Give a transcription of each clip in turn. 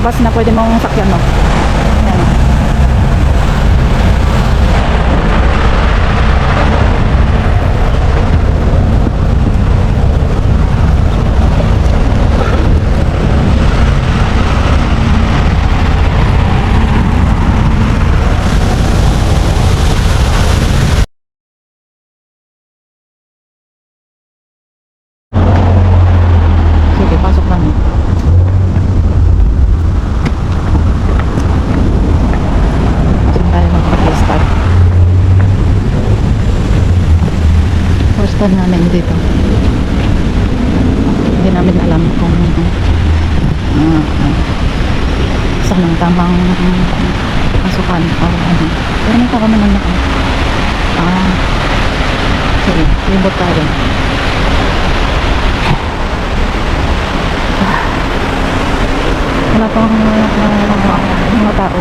bus na pwede mong sakyan, no? Ayan. Sige, pasok kami. First time namin dito. Hindi namin alam kung saan ang tamang pasukan o ano. Pero may tao naman ako. Sige, libot tayo. Wala pang mga tao.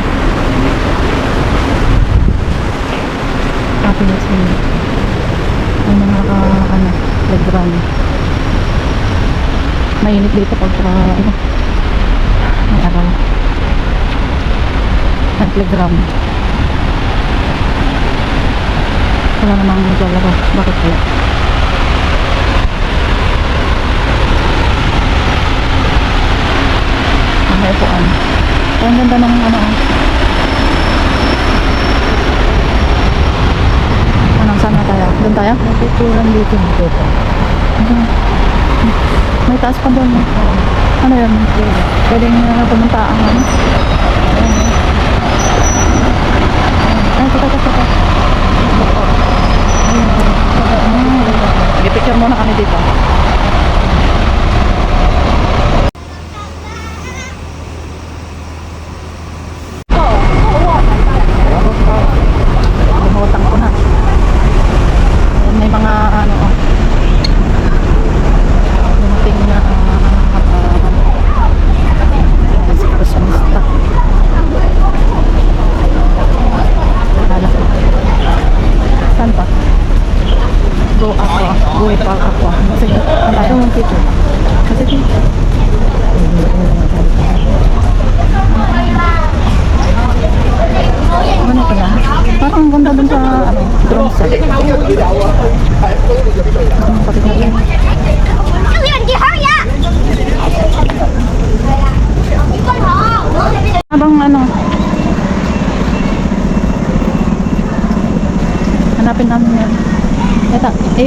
Happiness minute. May mga playground. Mainit dito pag may araw. Ang playground. Wala namang maglalaro. Bakit kaya? May upuan. Ang ganda ng saan na tayo? Doon tayo? Natutulan dito. May taas pa doon. Ano yun? Pwedeng pumunta ang ano? Ay, kita. Picture muna kami dito.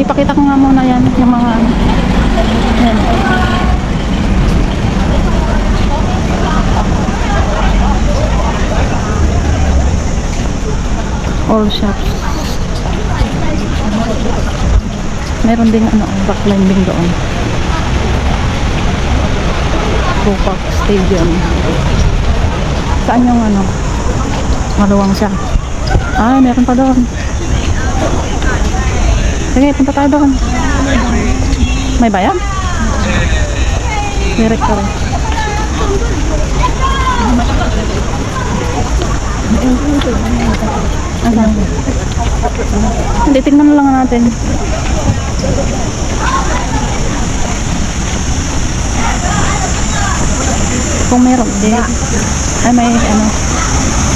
ipakita ko nga muna yan, yung mga ano. Yan. All shops. Meron ding ano, rock climbing doon. Bupak Stadium. Saan yung ano? Maluwang siya. Ah, meron pa doon. Sige, punta tayo doon. May bayan? Direct ka rin. Asan? Hindi, tignan na lang natin. Kung meron, di. Ay, may ano.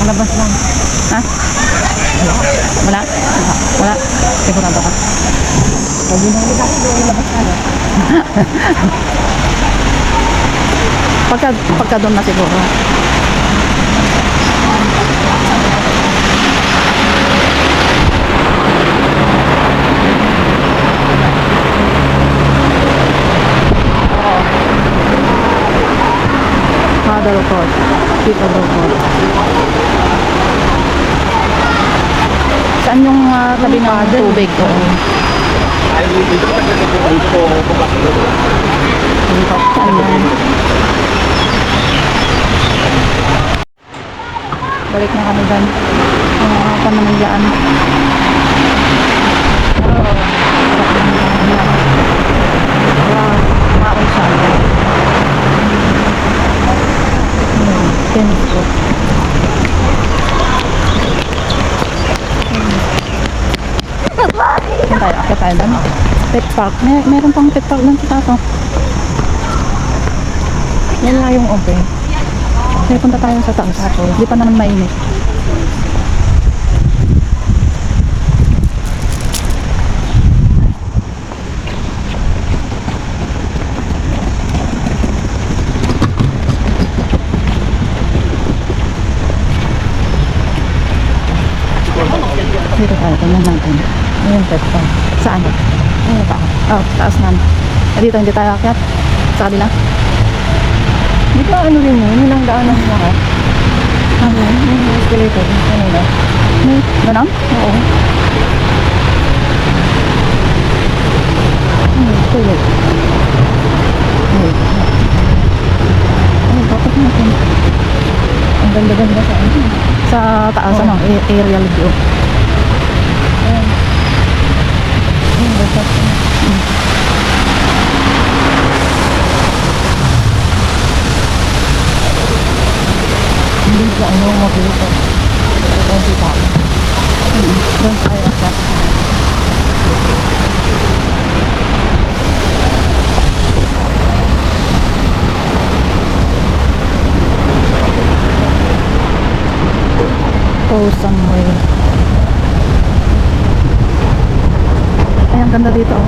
Malabas lang. Ha? Wala? Wala. Sigurado ka. Pwede na ulit ako ilabas na. Pagka doon na siguro. Paddle court. Paddle court. Saan yung tabi ng tubig ko? Saan yan? Balik na kami dyan. Panamalyaan. Maon saan. Tennis ko. Saan tayo? Akit tayo doon. Pet park. Meron pang pet park doon sa tato. Yan lang yung open. Kaya punta tayo sa taas. Hindi pa naman mainit. Dito tayo, tingnan natin. Ayan, pet park. Saan? Ayan, taas. Oh, taas naman. Dito, hindi tayo akyat. Sa kabila. Di ba ano rin yun? Yun ang daanan mo ako. Ano? Yung escalator. Ano na? Ganon? Oo. Toilet. Ay, bakit natin? Ang ganda-ganda sa ano. Sa taas, Oo. ano? Aerial view. Ayan. Ayan, basta. Hindi sa ano, mabilis. Ito ang kita. Doon tayo akyat. Go somewhere. Ay, ang ganda dito.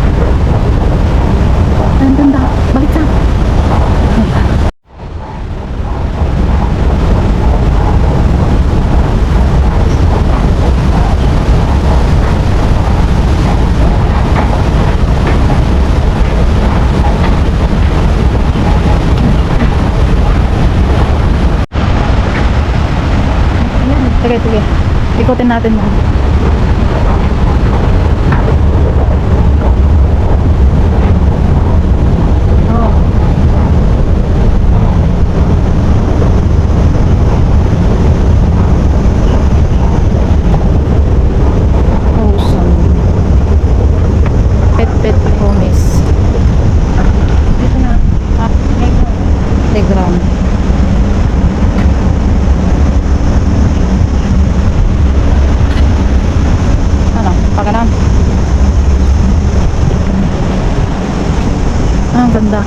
Ay, ang ganda. Balik ka. Sige, sige. Ikutin natin mo. Oh. Awesome. Pet homies. Dito na. Ha? Playground. Ano? Paganan. Ah, ang ganda.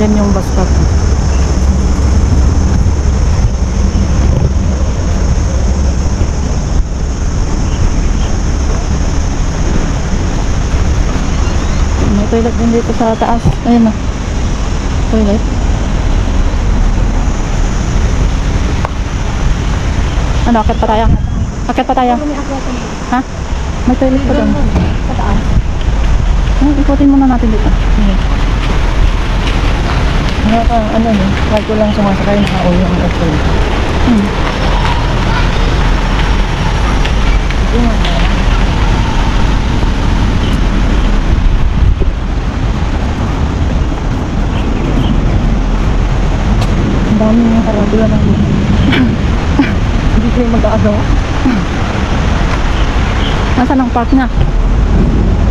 Yan yung bus stop. May toilet din dito sa taas. Ayun na. Toilet. Ano, akit pa tayo? Akit pa tayo? Ha? May toilet pa doon. Sa taas. Ikutin muna natin dito. Ano no? Kahit ko lang sumasakay nakauwi ang aircon. Hmm. Ang dami yung karadula ng hindi kayo mag-aagawa. Nasaan ang park niya?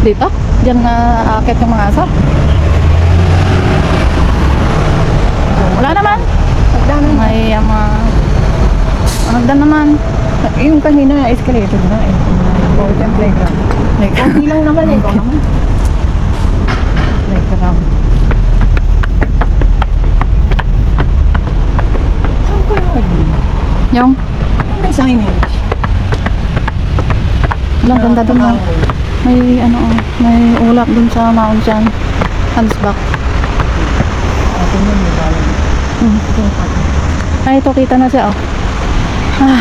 Dito? Diyan na aakit yung mga aso? Wala naman. Pagdanan. May hagdan naman. Yung kanina escalator na eh. Or yung playground. Like, Hindi lang naman eh. Ikaw naman. playground. Saan ko yung Yung, may signage? walang ganda dun na. May may ulap dun sa Mount Jan. Hansback. Ito yun yung balag. Ay, ito kita na siya, oh. Ah.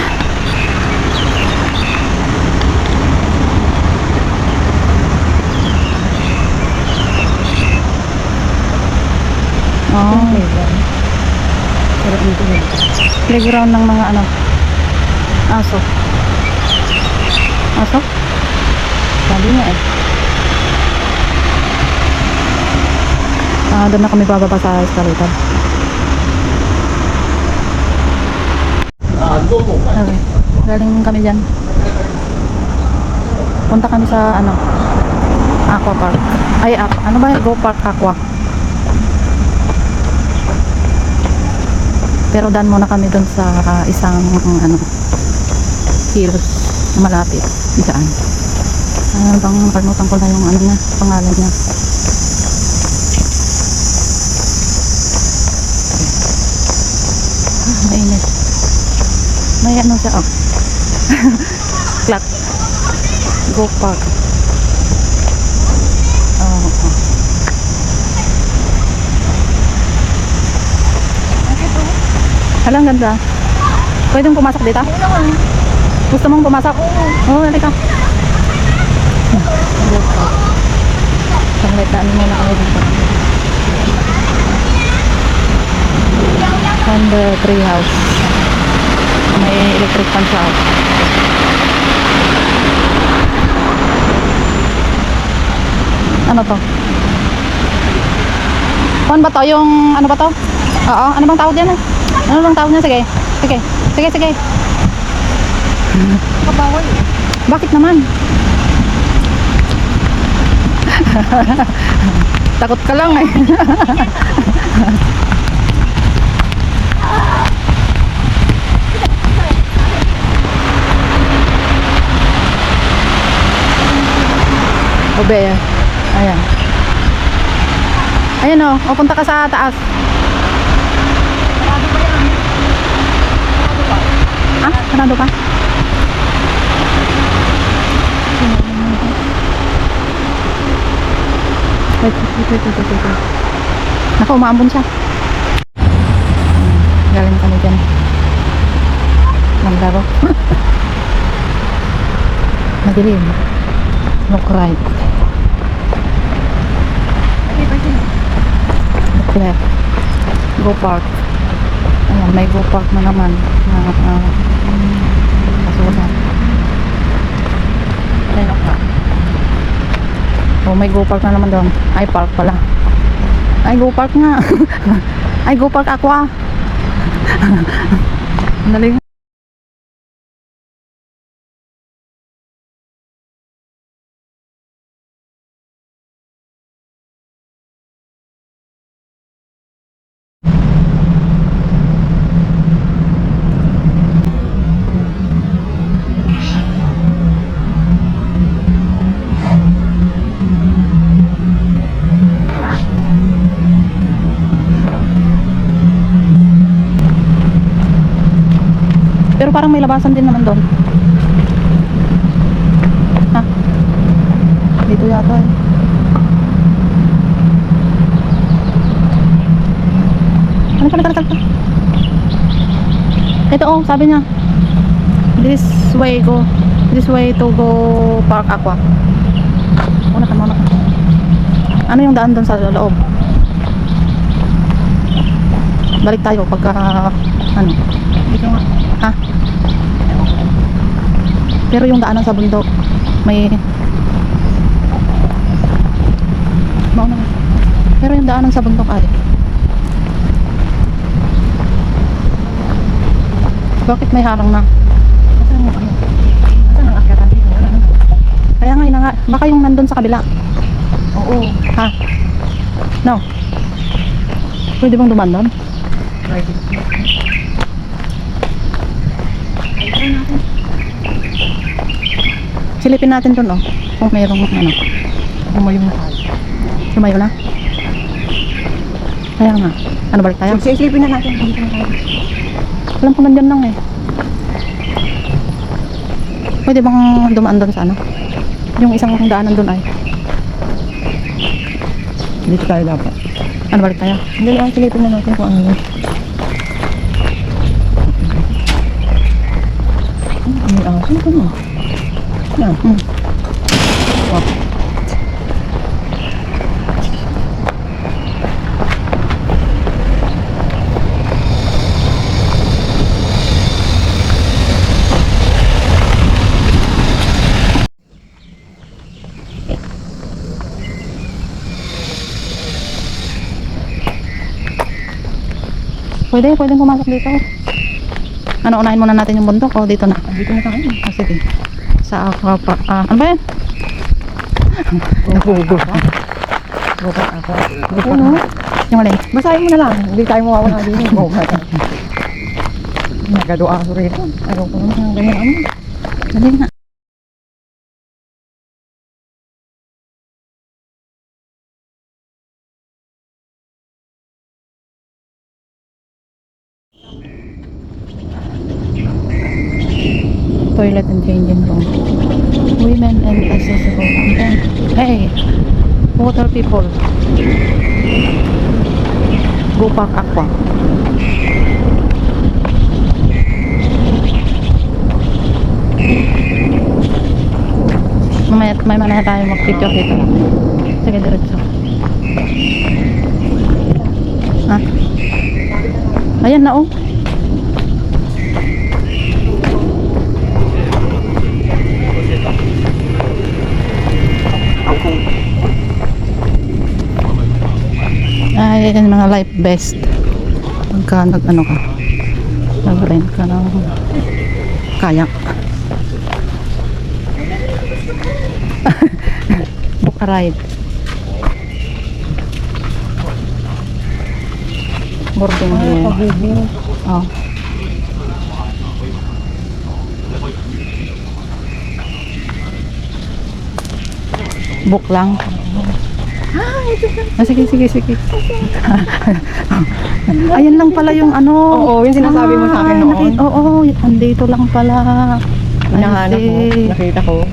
Oh, Playground. Sarap dito yun. playground ng mga aso. Aso? Sabi niya eh. Doon na kami bababa sa escalator. Okay. Galing kami dyan. Punta kami sa Aqua Park. Ay, ano ba? Go Park Aqua. Pero daan muna kami doon sa isang hills na malapit. Saan? Bang kalimutan ko na yung niya, pangalan niya. Mainit. May siya, oh. Clock. Go Park. Oh. Halang ganda. Pwede mong pumasok dito? Gusto mong pumasok? Oo, halika. Go Park. Panglitaan muna ako dito. And the tree house. May electric fan siya. Ano to? Kuan ba to? Yung ano ba to? Oo, ano bang tawag yan? Ano bang tawag niya? Sige. Sige. Sige, sige. Kabawal eh. Bakit naman? Takot ka lang eh. Obe, ayan. Ayan o, punta ka sa taas. Sarado ba yan? Sarado ba? Ah, sarado pa? Wait. Naku, umaambon siya. Galing kami dyan. Maglaro. Madilim. Look right. Look left. Go Park. Ayan, may Go Park na naman. Kasulat. Ayan ako. Oh, may Go Park na naman doon. Ay, park pala. Ay, Go Park nga. Ay, Go Park Aqua. Dali. Pero parang may labasan din naman doon. Ha? Dito yata eh. Ano siya, tara. Ito oh, sabi niya. This way go. This way to go Park Aqua. Muna ka. Ano yung daan doon sa loob? Balik tayo pagka ano? Dito nga. Ha? Pero yung daanan sa bundok may mauna. Pero yung daanan sa bundok ay bakit may harang na? Saan mo ano? Saan ang akyatan dito? Wala na. Kaya nga ina nga, baka yung nandun sa kabila. Oo. Ha? No. Pwede bang duman doon? Right. Silipin natin doon oh. Kung mayroong ano. Bumayong na tayo. Sumayo na. Kaya nga. Ano balik tayo? Silipin na natin. Dito na tayo. Alam ko nandyan lang eh. Pwede bang dumaan doon sa ano? Yung isang daanan doon ay. Dito tayo dapat. Ano balik tayo? Hindi lang, silipin na natin kung ano yun. May aso na mo. Yan. Wow. Pwede pumasok dito. Ano, unahin muna natin yung bundok o dito na? Dito na tayo. Ah, sige. Sa ako pa. Ano ba yan? Go pa. Go pa ako. Go pa. Ano? Yung alin? Basahin mo na lang. Hindi tayo mawawala dito. Go pa. Nagadoa ko rito. Ayaw ko naman ng ganyan ano. Dali na. Toilet and changing room. Women and accessible content. Hey! Water people. Go Park Aqua. May mana tayo mag-picture dito. Sige, diretso. Ha? Ayan na oh. Ay, mga life vest. Pagka nag-ano ka, nag-rent ka ng kayak. Book a ride. Boarding here. Oh. Book lang. Sige. Ayan lang pala yung ano. Oo, yung sinasabi mo sa akin noon. Oo, andito lang pala. Hinahanap mo. Nakita ko.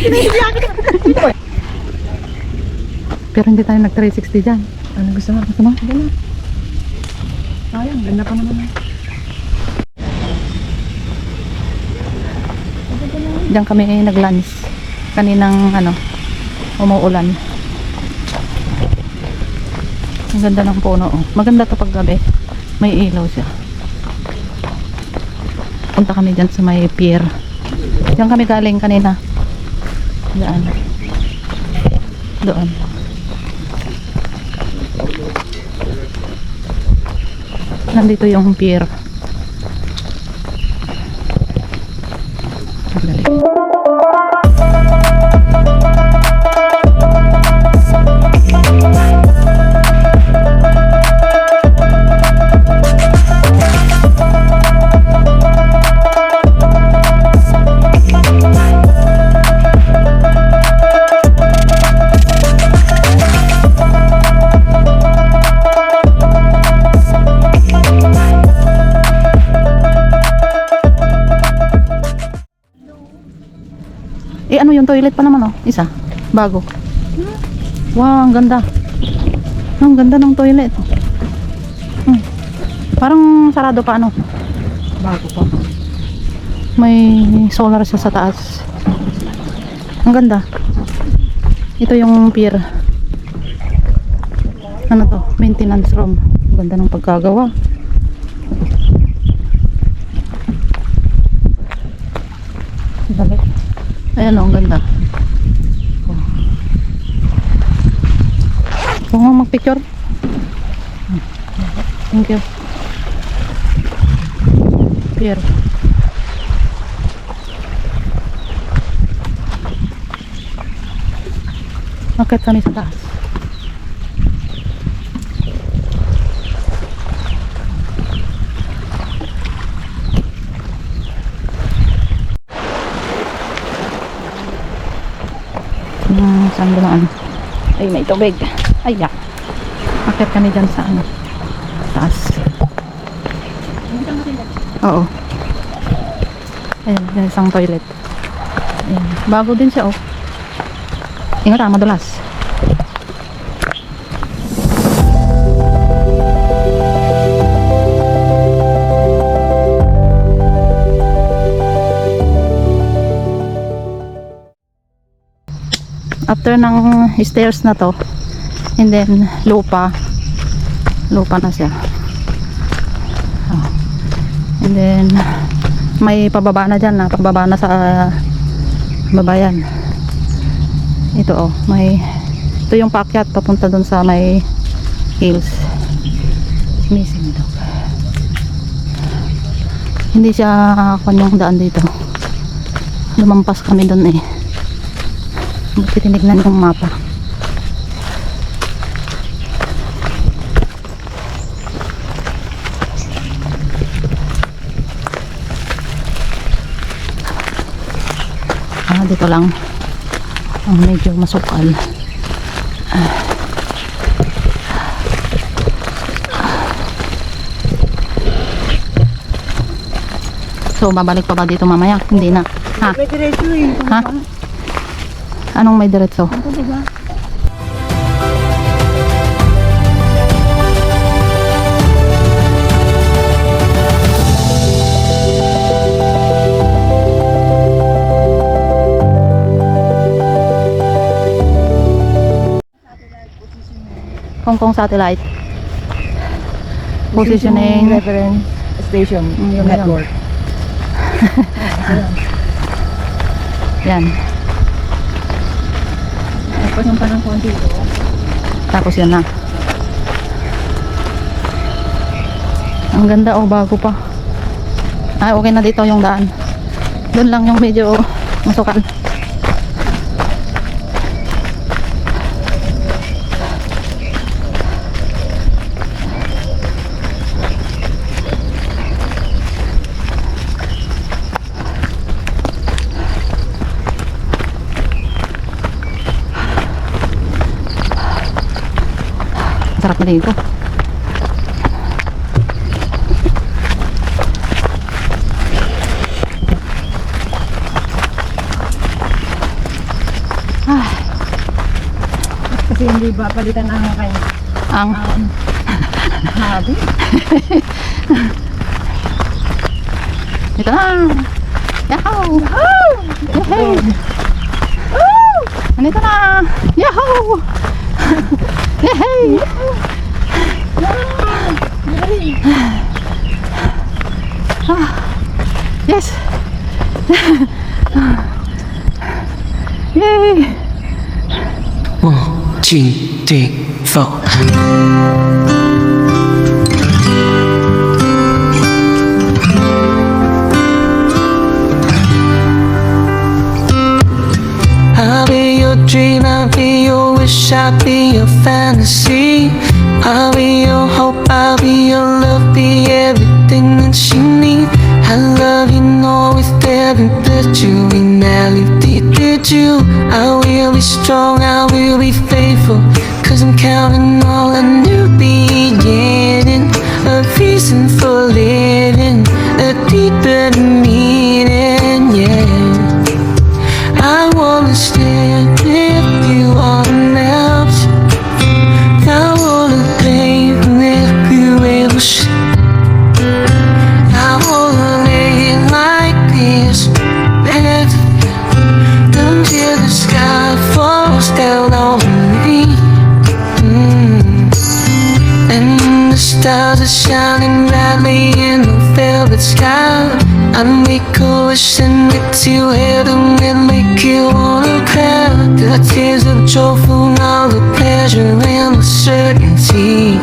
May Pero hindi tayo nag-360 dyan. ano gusto mo? Gusto mo? Hindi na. Sayang, ganda pa naman. Diyan kami nag-lunch. Kaninang ano, umuulan. Ang ganda ng puno. Oh. Maganda to pag gabi. May ilaw siya. Punta kami dyan sa may pier. Diyan kami galing kanina. Diyan. Doon. Nandito yung pier. Sandali. toilet pa naman, oh. Isa. Bago. Wow, ang ganda. Ang ganda ng toilet. Parang sarado pa, ano. Bago pa. May solar siya sa taas. Ang ganda. Ito yung pier. Ano to? Maintenance room. Ang ganda ng pagkagawa. Balik. Ayan, oh, ang ganda. Kung nga mag-picture. Thank you. Pier. Akit kami sa taas. Saan dumaan? Ay, may tubig. Ay, yak. Akit kami dyan sa ano, taas. Oo. Ayan, yan isang toilet. Ayan. Bago din siya, oh. Ingat ah, madulas. After ng stairs na to, and then lupa na siya. Oh. And then may pababa na dyan, na pababa na sa babayan. Ito, oh, ito yung paakyat papunta dun sa may hills. Missing dog. Hindi siya kanyang daan dito. Lumampas kami dun eh. Buti tinignan yung mapa. Dito lang ang medyo masukal. So babalik pa ba dito mamaya? Hindi na. Ha? May diretso eh. Ha? Anong may diretso? Ito diba? Hong Kong satellite positioning reference station yung network. Yan. Tapos yung parang konti ito. Tapos yan na. Ang ganda, oh, bago pa. Ay, okay na dito yung daan. Doon lang yung medyo masukal. Sarap na dito. Kasi hindi ba palitan ang kanya? Ang Habi. ito na. Yahoo! Yahoo! Nandito na. Yahoo! Yay! Yes! Yay! 1, 2, 3, 4. I'll be your dream, I'll be your wish, I'll be your fantasy. I'll be your hope, I'll be your love, be everything that you need. I love you, know with every breath you in did you. I will be strong, I will be faithful, 'cause I'm counting all a new beginning, a reason for living, a deeper meaning, yeah. I wanna are shining brightly in the velvet sky. I'd make a wish and get to heaven and make you wanna cry. The tears of joy from all the pleasure and the certainty.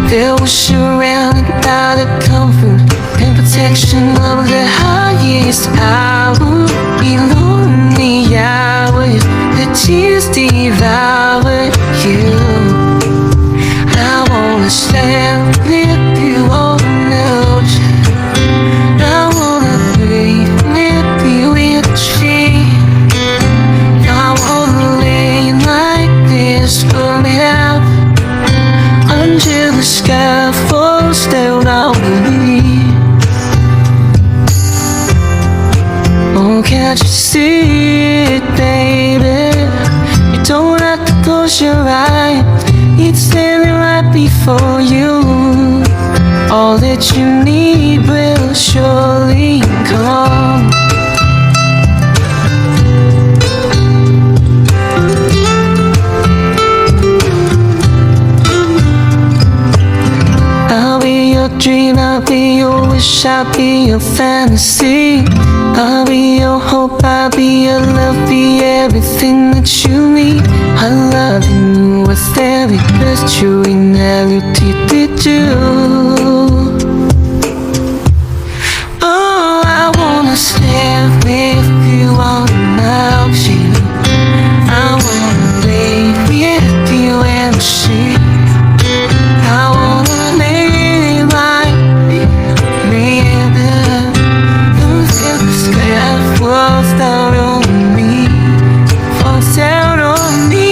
They'll wish around without the comfort and protection of the highest. I would be lonely, I would. The tears devour you. I wanna stand with you on the ocean. I wanna breathe with you in the sea. I wanna lay like this forever until the sky falls down on me. Oh, can't you see it, baby? You don't have to close your eyes. It's standing right before you. All that you need will surely come. I'll be your dream, I'll be your wish, I'll be your fantasy. I'll be your hope, I'll be your love, be everything that you need. I love you with every breath you inhale, did you? Oh, I wanna stand with you on the ocean. I wanna lay with you in the sea. I wanna lay like river until the sky falls down on me, falls down on me.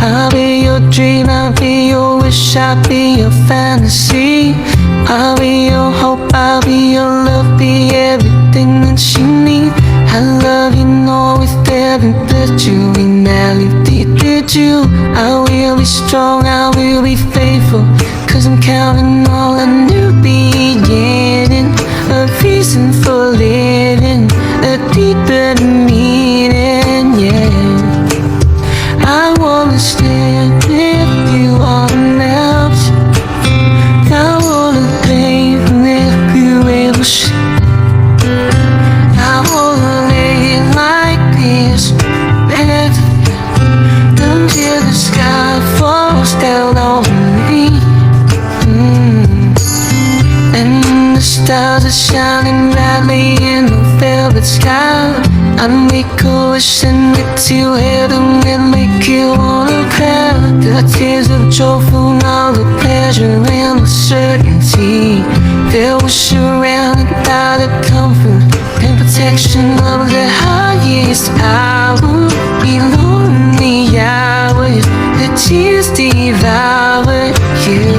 I'll be your dream, I'll be your wish, I'll be your fantasy. I'll be your hope, I'll be your love, be everything that you need. I love you, know with every breath you inhale, did you? I will be strong, I will be faithful, 'cause I'm counting all a new beginning, a reason for living, a deeper meaning, yeah. I wanna stand with you on the ocean. I wanna play with you in the sea. I wanna lay like this bed until the sky falls down on me. And the stars are shining brightly in the velvet sky. I'd make a wish and get to heaven and make you wanna cry. The tears of joy from all the pleasure and the certainty. They'll wish around without the comfort and protection of the highest. I would be lonely, I would. The tears devour you.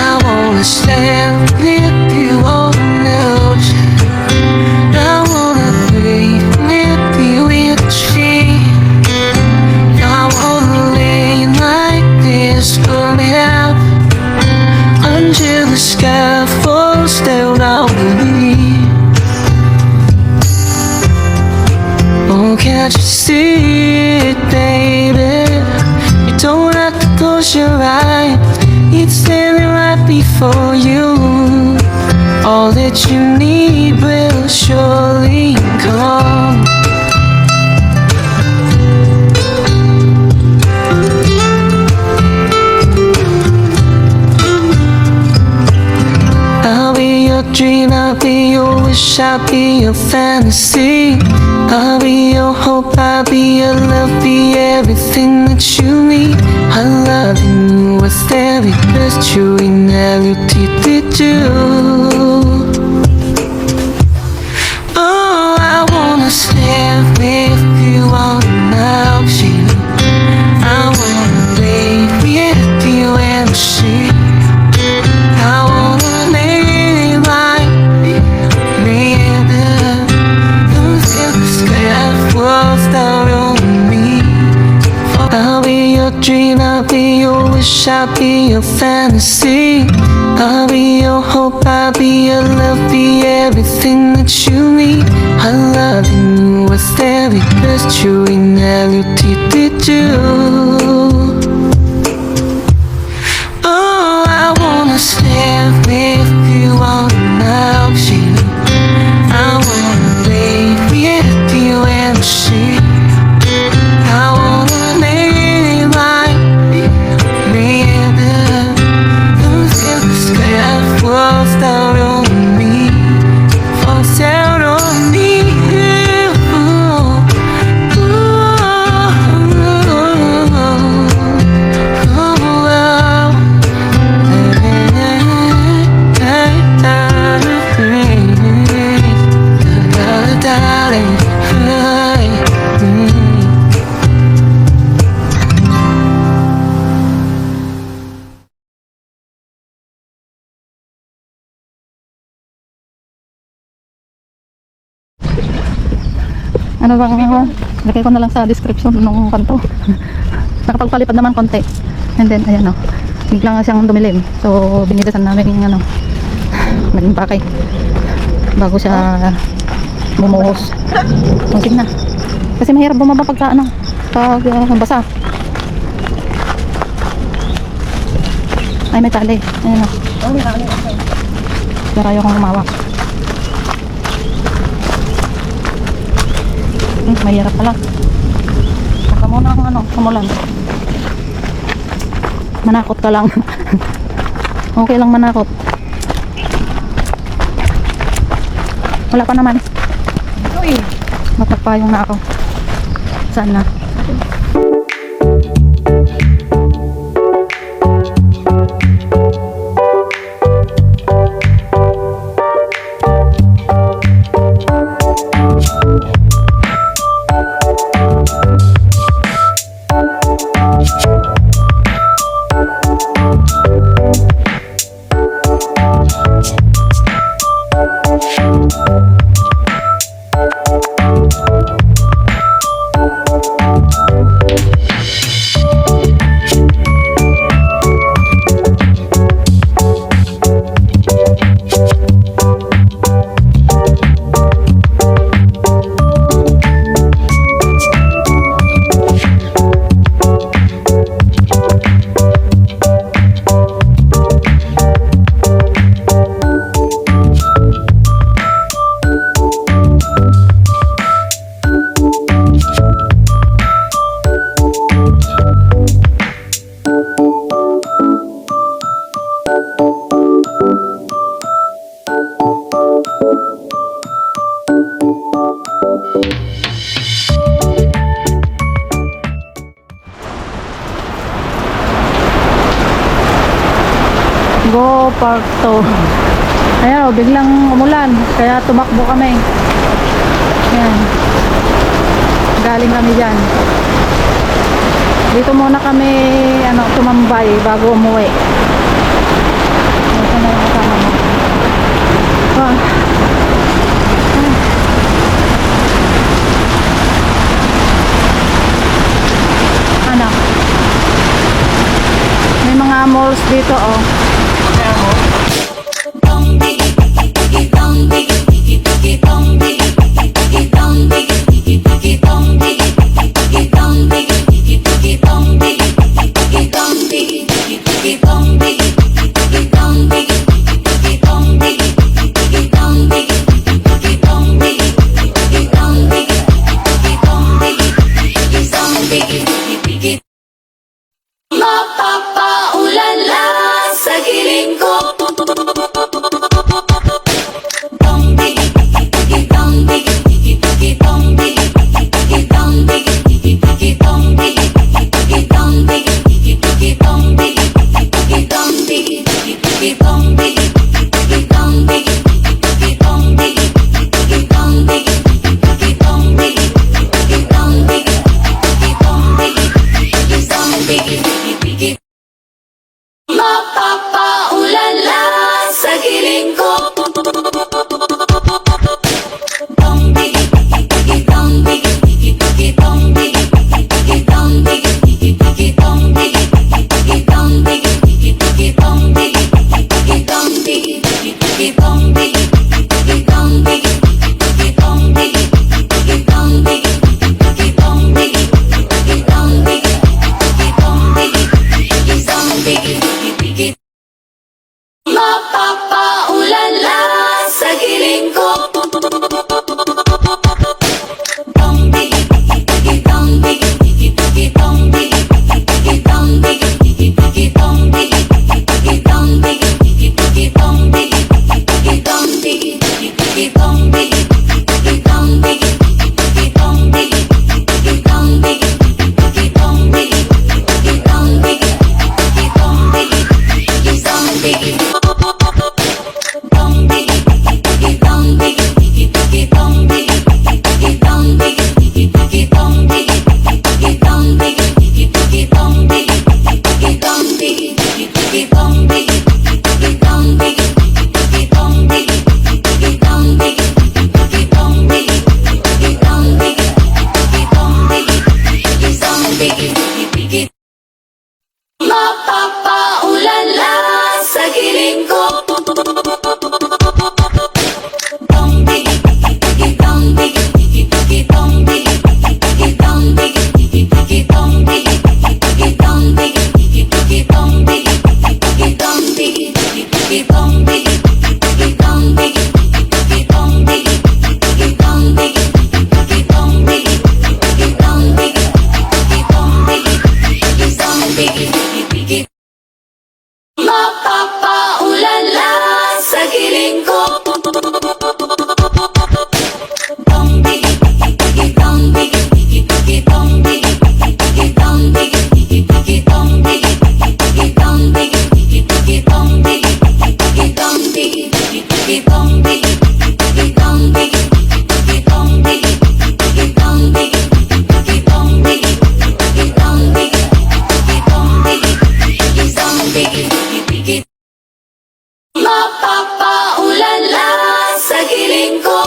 I wanna stand with you on the ocean. I wanna breathe with you in the sea. I wanna lay like this forever until the sky falls down on me. Oh, can't you see it, baby? You don't have to close your eyes. It's standing right before you. All that you need will surely come. I'll be your dream, I'll be your wish, I'll be your fantasy. I'll be your hope, I'll be your love, be everything that you need. I love you with every breath you inhale, did you? Oh, I wanna stand with you on the ocean. I wanna lay with you in the sea. I wanna lay like river until the sky falls down on me. dream, I'll be your wish, I'll be your fantasy. I'll be your hope, I'll be your love, be everything that you need. I'm loving you with every breath you inhale, you. Oh, I wanna stay with you all night, Sheila. I wanna lay with you and she. I wanna lay like me and the sky falls down on me, falls down on me. Ano bang lagay ko na lang sa description nung kanto. Nakapagpalipad naman konti. And then ayan, biglang nga siyang dumilim. So binidasan namin yung naging pakay bago siya bumuhos. So sige na. Kasi mahirap bumaba pagka pag basa. Ay, may tali. Ayan, pero ayaw kong humawak. Mahirap pala. Baka muna akong kumulan. Manakot ka lang. Okay lang manakot. Wala pa naman. Uy, matagpayong na ako. Saan na? Go Park 2. Ayaw, biglang umulan kaya tumakbo kami. Yan, galing kami dyan. Dito muna kami tumambay bago umuwi. Ito na yung kasama mo. Anak, may mga malls dito Mapapaulala sa giling ko. Mapapaulala sa giling ko. Dong, Mapapaulala sa giling ko. Dong digi digi digi dong digi digi digi dong digi digi digi dong digi digi digi dong digi digi digi dong digi digi digi dong digi digi digi dong digi digi digi dong digi digi dong digi digi dong digi digi dong digi digi dong digi digi dong digi digi dong digi dong digi digi. Mapapaulala sa giling ko. Dong digi digi digi dong digi digi digi dong digi digi dong digi digi digi dong digi digi dong digi digi dong digi digi dong digi digi dong digi digi dong digi digi dong digi digi dong digi digi dong digi digi dong digi digi dong digi digi dong digi digi. Mapapaulala sa giling ko.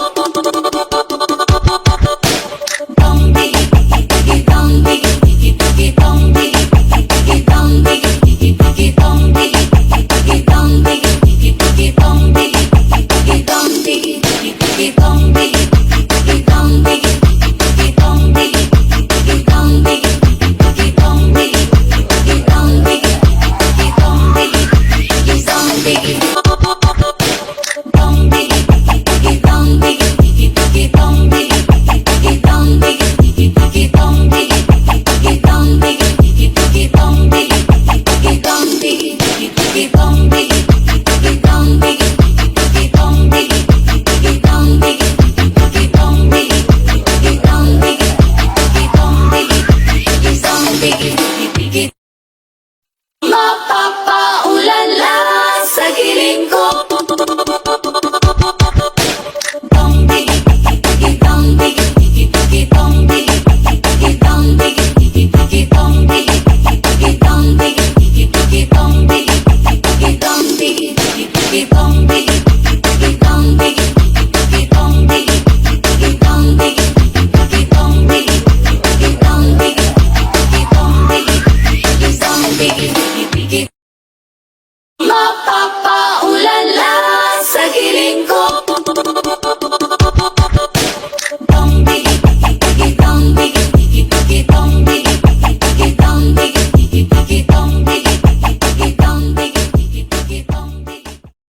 Dong digi digi digi dong digi digi digi dong digi digi dong digi digi digi dong digi digi dong digi digi digi dong digi digi dong digi digi dong digi digi dong digi digi dong digi digi dong digi digi dong digi digi dong digi digi dong digi digi dong digi. Dong digi digi digi dong digi digi digi dong digi digi dong digi digi digi dong digi digi dong digi digi digi dong digi digi dong digi digi dong digi digi dong digi digi dong digi digi dong digi digi dong digi digi dong digi digi dong digi digi dong digi digi. Mapapaulala sa giling ko. Dong digi digi digi dong digi digi digi dong digi digi dong digi digi digi dong digi digi dong digi digi dong digi digi dong digi digi dong digi digi dong digi digi dong digi digi dong digi digi dong digi digi dong digi digi dong digi digi dong digi digi. Mapapaulala sa giling ko.